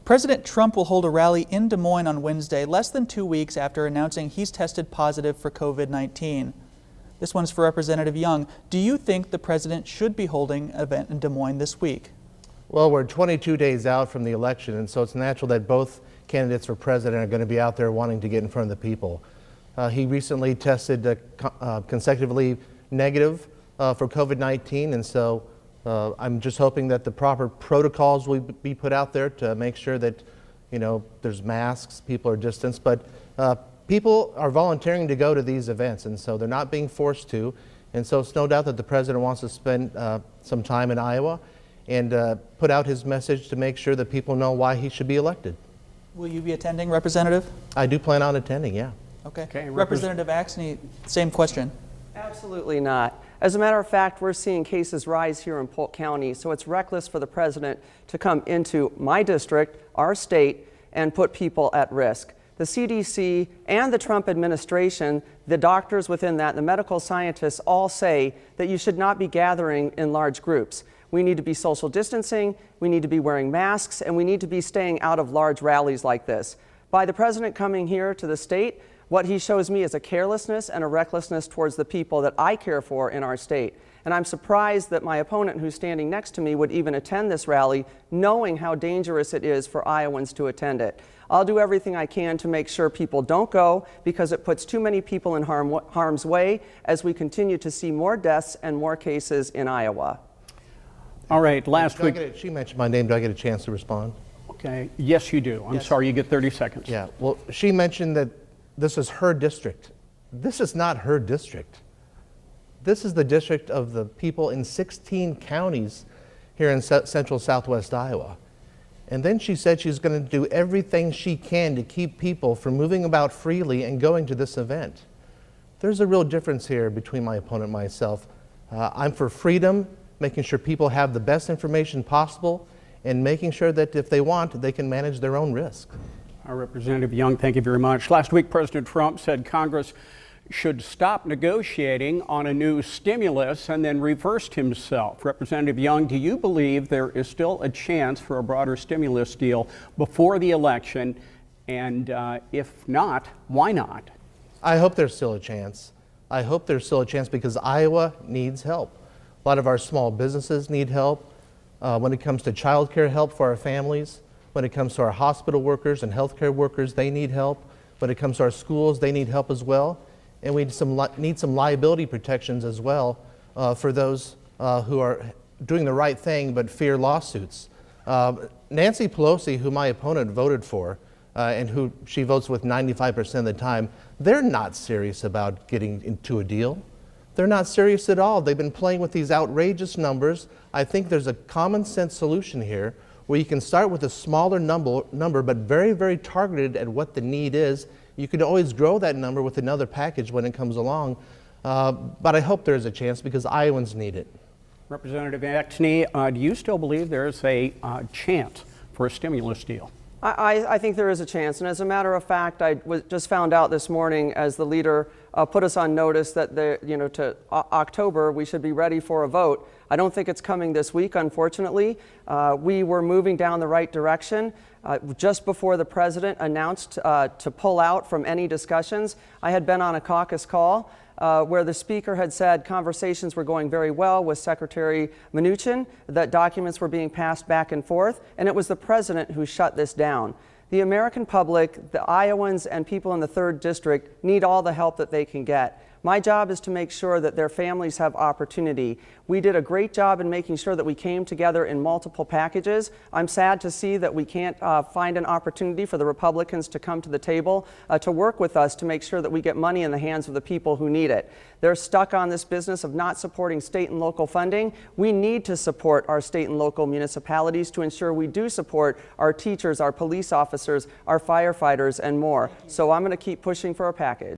President Trump will hold a rally in Des Moines on Wednesday, less than 2 weeks after announcing he's tested positive for COVID-19. This one's for Representative Young. Do you think the president should be holding an event in Des Moines this week? Well, we're 22 days out from the election, and so it's natural that both candidates for president are going to be out there wanting to get in front of the people. He recently tested consecutively negative for COVID-19, and so I'm just hoping that the proper protocols will be put out there to make sure that, there's masks, people are distanced, but people are volunteering to go to these events, and so they're not being forced to. And so it's no doubt that the president wants to spend some time in Iowa and put out his message to make sure that people know why he should be elected. Will you be attending, Representative? I do plan on attending, yeah. Okay. Representative Axne, same question. Absolutely not. As a matter of fact, we're seeing cases rise here in Polk County, so it's reckless for the president to come into my district, our state, and put people at risk. The CDC and the Trump administration, the doctors within that, the medical scientists all say that you should not be gathering in large groups. We need to be social distancing, we need to be wearing masks, and we need to be staying out of large rallies like this. By the president coming here to the state, what he shows me is a carelessness and a recklessness towards the people that I care for in our state. And I'm surprised that my opponent who's standing next to me would even attend this rally, knowing how dangerous it is for Iowans to attend it. I'll do everything I can to make sure people don't go, because it puts too many people in harm's way as we continue to see more deaths and more cases in Iowa. All right, last week. She mentioned my name. Do I get a chance to respond? Okay, yes you do. I'm sorry, you get 30 seconds. Yeah, well, she mentioned that this is her district. This is not her district. This is the district of the people in 16 counties here in central southwest Iowa. And then she said she's going to do everything she can to keep people from moving about freely and going to this event. There's a real difference here between my opponent and myself. I'm for freedom, making sure people have the best information possible, and making sure that if they want, they can manage their own risk. Representative Young, thank you very much. Last week, President Trump said Congress should stop negotiating on a new stimulus and then reversed himself. Representative Young, do you believe there is still a chance for a broader stimulus deal before the election? And if not, why not? I hope there's still a chance. I hope there's still a chance because Iowa needs help. A lot of our small businesses need help. When it comes to child care help for our families, when it comes to our hospital workers and healthcare workers, they need help. When it comes to our schools, they need help as well. And we need some liability protections as well for those who are doing the right thing but fear lawsuits. Nancy Pelosi, who my opponent voted for, and who she votes with 95% of the time, they're not serious about getting into a deal. They're not serious at all. They've been playing with these outrageous numbers. I think there's a common sense solution here where you can start with a smaller number but very, very targeted at what the need is. You could always grow that number with another package when it comes along. But I hope there's a chance because Iowans need it. Representative Axne, do you still believe there's a chance for a stimulus deal? I think there is a chance, and as a matter of fact, I just found out this morning as the leader put us on notice that to October we should be ready for a vote. I don't think it's coming this week, unfortunately. We were moving down the right direction. Just before the president announced to pull out from any discussions, I had been on a caucus call where the speaker had said conversations were going very well with Secretary Mnuchin, that documents were being passed back and forth, and it was the president who shut this down. The American public, the Iowans, and people in the 3rd District need all the help that they can get. My job is to make sure that their families have opportunity. We did a great job in making sure that we came together in multiple packages. I'm sad to see that we can't find an opportunity for the Republicans to come to the table to work with us to make sure that we get money in the hands of the people who need it. They're stuck on this business of not supporting state and local funding. We need to support our state and local municipalities to ensure we do support our teachers, our police officers, our firefighters, and more. So I'm going to keep pushing for a package.